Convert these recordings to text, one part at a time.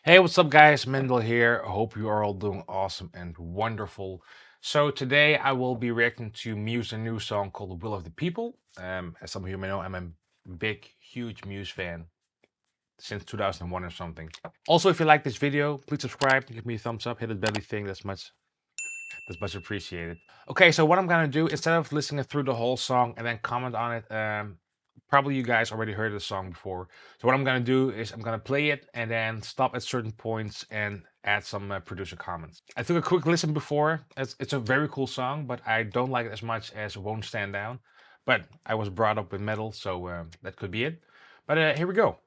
Hey, what's up, guys? Mendel here. I hope you are all doing awesome and wonderful. So, today I will be reacting to Muse, a new song called The Will of the People. As some of you may know, I'm a big, huge Muse fan since 2001 or something. Also, if you like this video, please subscribe, give me a thumbs up, hit the belly thing. That's much appreciated. Okay, so what I'm gonna do, instead of listening through the whole song and then comment on it, probably you guys already heard the song before. So what I'm gonna do is I'm gonna play it and then stop at certain points and add some producer comments. I took a quick listen before. It's a very cool song, but I don't like it as much as Won't Stand Down. But I was brought up with metal, so that could be it. But here we go.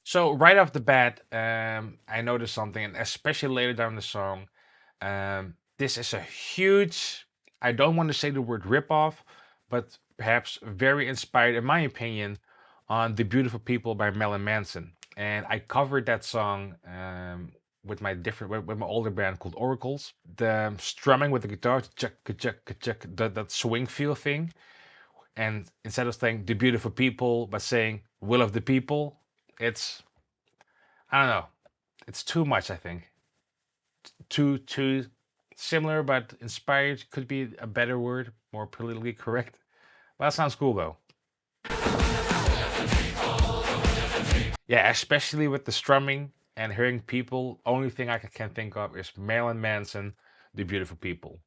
So right off the bat, I noticed something, and especially later down the song, this is a huge. I don't want to say the word ripoff, but perhaps very inspired, in my opinion, on "The Beautiful People" by Marilyn Manson. And I covered that song with with my older band called Oracles. The strumming with the guitar, chuck, chuck, chuck, that swing feel thing, and instead of saying "The Beautiful People" but saying "Will of the People," it's I don't know. It's too much, I think. Too similar but inspired could be a better word, more politically correct. Well, that sounds cool though. Yeah, especially with the strumming and hearing people. Only thing I can think of is Marilyn Manson, "The Beautiful People."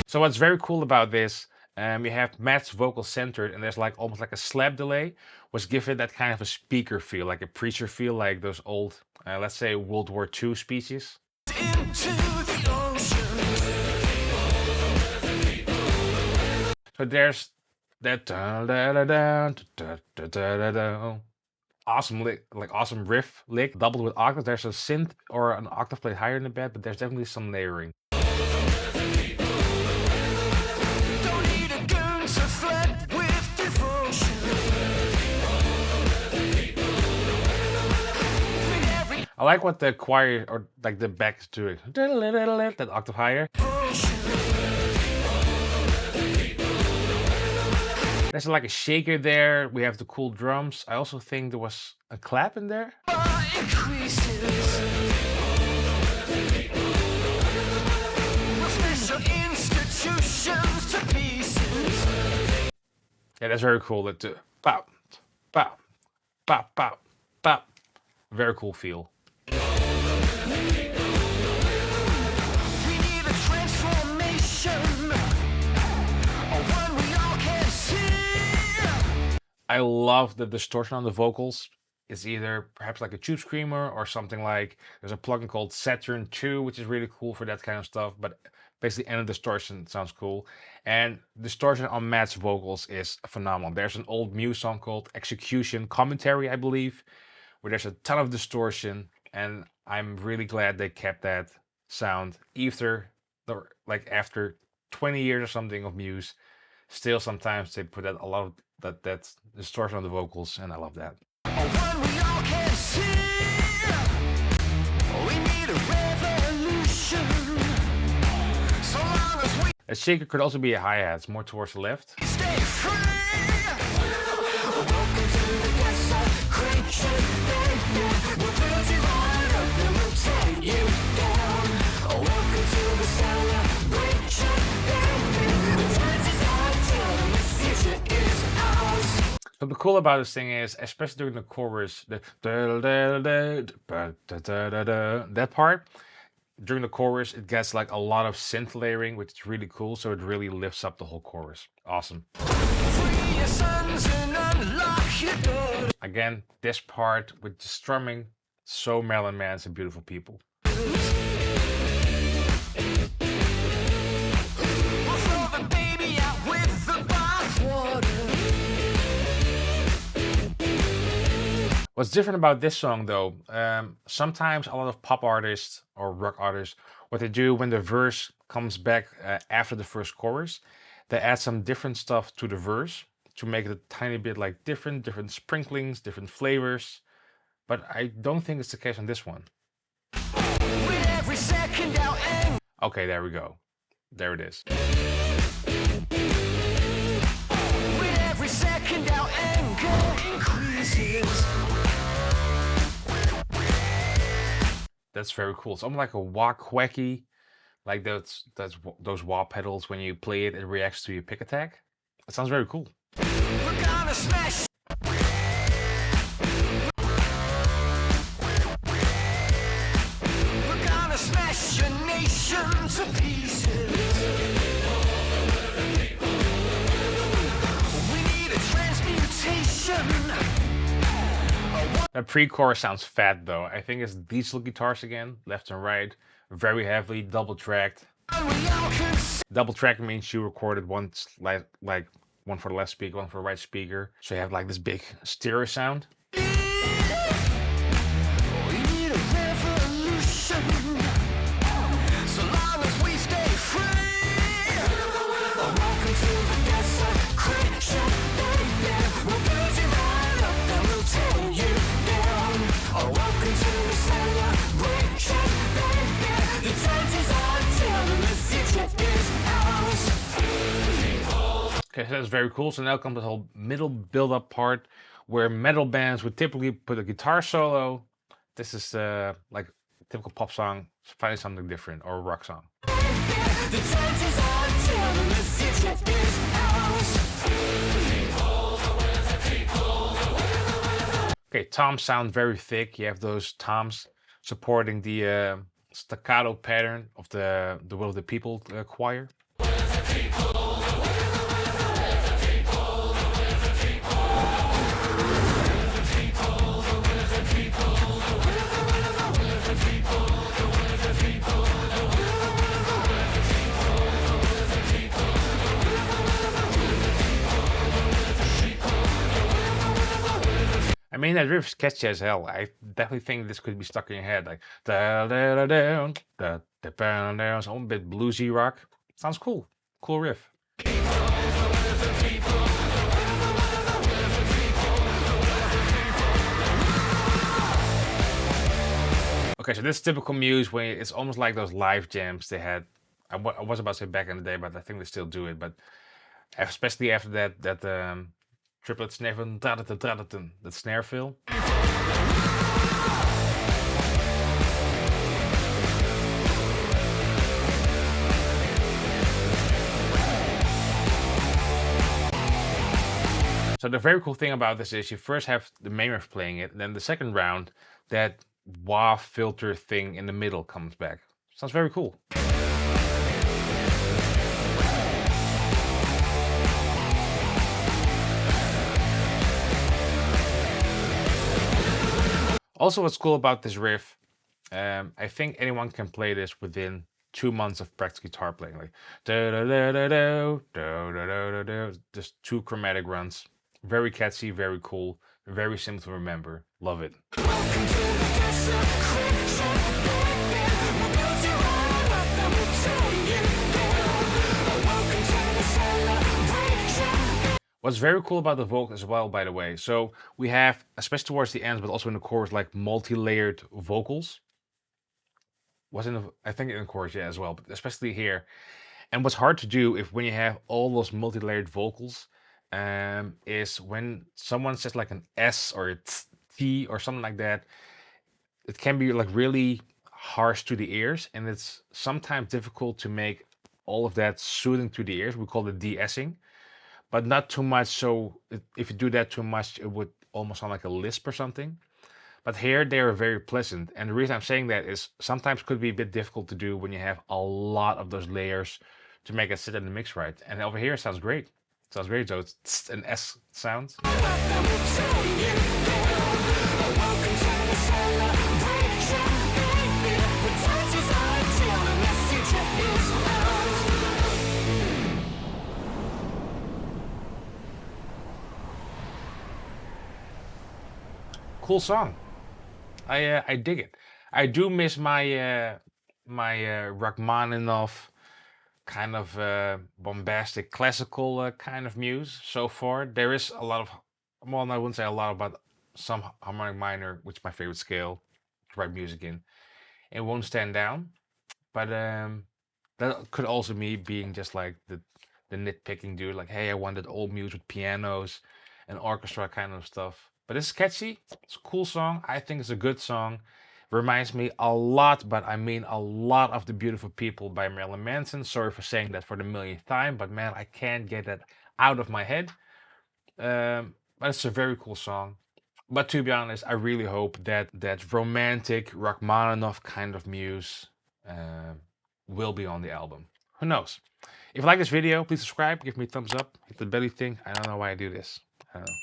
So what's very cool about this, you have Matt's vocal centered, and there's like almost like a slap delay, which gives it that kind of a speaker feel, like a preacher feel, like those old, let's say World War II speeches. So there's that awesome like awesome riff lick, doubled with octaves. There's a synth or an octave played higher in the bed, but there's definitely some layering. I like what the choir or like the back is doing. That octave higher. There's like a shaker there. We have the cool drums. I also think there was a clap in there. Yeah, that's very cool. That pop, pop, pop, pop, pop. Very cool feel. I love the distortion on the vocals. It's either perhaps like a tube screamer or something like there's a plugin called Saturn II, which is really cool for that kind of stuff. But basically, any distortion sounds cool. And distortion on Matt's vocals is phenomenal. There's an old Muse song called Execution Commentary, I believe, where there's a ton of distortion. And I'm really glad they kept that sound like after 20 years or something of Muse. Still, sometimes they put a lot of that distortion on the vocals, and I love that. A shaker could also be a hi-hat. It's more towards the left. So the cool about this thing is, especially during the chorus, that part, during the chorus, it gets like a lot of synth layering, which is really cool. So it really lifts up the whole chorus. Awesome. Again, this part with the strumming, so Marilyn Manson, Beautiful People. What's different about this song, though, sometimes a lot of pop artists or rock artists, what they do when the verse comes back after the first chorus, they add some different stuff to the verse to make it a tiny bit like different sprinklings, different flavors. but I don't think it's the case on this one. Okay, there we go. There it is. That's very cool. It's almost like a wah quacky, like those wah pedals when you play it, it reacts to your pick attack. It sounds very cool. We're gonna smash. We're gonna smash your nation to pieces. We need a transmutation. The pre-chorus sounds fat though. I think it's diesel guitars again, left and right, very heavily, double tracked. Double track means you recorded one like one for the left speaker, one for the right speaker, so you have like this big stereo sound. Okay, so that's very cool. So now comes the whole middle build-up part where metal bands would typically put a guitar solo. This is like a typical pop song, finding something different, or a rock song. Okay, toms sound very thick. You have those toms supporting the staccato pattern of the Will of the People choir. I mean, that riff's catchy as hell. I definitely think this could be stuck in your head, like da da da da da da da da. It's a bit bluesy rock. Sounds cool. Cool riff. Okay, so this is typical Muse when it's almost like those live jams they had. I was about to say back in the day, but I think they still do it. But especially after that triplet snare fill, that snare fill. So the very cool thing about this is you first have the main riff playing it, and then the second round, that wah filter thing in the middle comes back. Sounds very cool. Also, what's cool about this riff, I think anyone can play this within 2 months of practice guitar playing. Like da da da da da da da da da. Just 2 chromatic runs. Very catchy, very cool, very simple to remember. Love it. What's very cool about the vocals as well, by the way, so we have, especially towards the end, but also in the chorus, like multi-layered vocals. I think in the chorus, yeah, as well, but especially here. And what's hard to do if when you have all those multi-layered vocals, is when someone says like an S or a T or something like that, it can be like really harsh to the ears, and it's sometimes difficult to make all of that soothing to the ears. We call it de-essing, but not too much. So if you do that too much, it would almost sound like a lisp or something. But here they are very pleasant. And the reason I'm saying that is sometimes could be a bit difficult to do when you have a lot of those layers to make it sit in the mix right. And over here it sounds great. It sounds great, so it's an S sound. Cool song. I dig it. I do miss my Rachmaninoff kind of bombastic classical kind of Muse so far. There is a lot of, well, I wouldn't say a lot, but some harmonic minor, which is my favorite scale to write music in. It won't stand down, but that could also me being just like the nitpicking dude. Like, hey, I wanted old Muse with pianos and orchestra kind of stuff. But it's catchy. It's a cool song. I think it's a good song. Reminds me a lot, but I mean a lot of The Beautiful People by Marilyn Manson. Sorry for saying that for the millionth time, but man, I can't get that out of my head. But it's a very cool song. But to be honest, I really hope that that romantic Rachmaninoff kind of Muse will be on the album. Who knows? If you like this video, please subscribe, give me a thumbs up, hit the belly thing. I don't know why I do this. I don't know.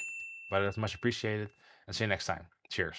But it's much appreciated. And see you next time. Cheers.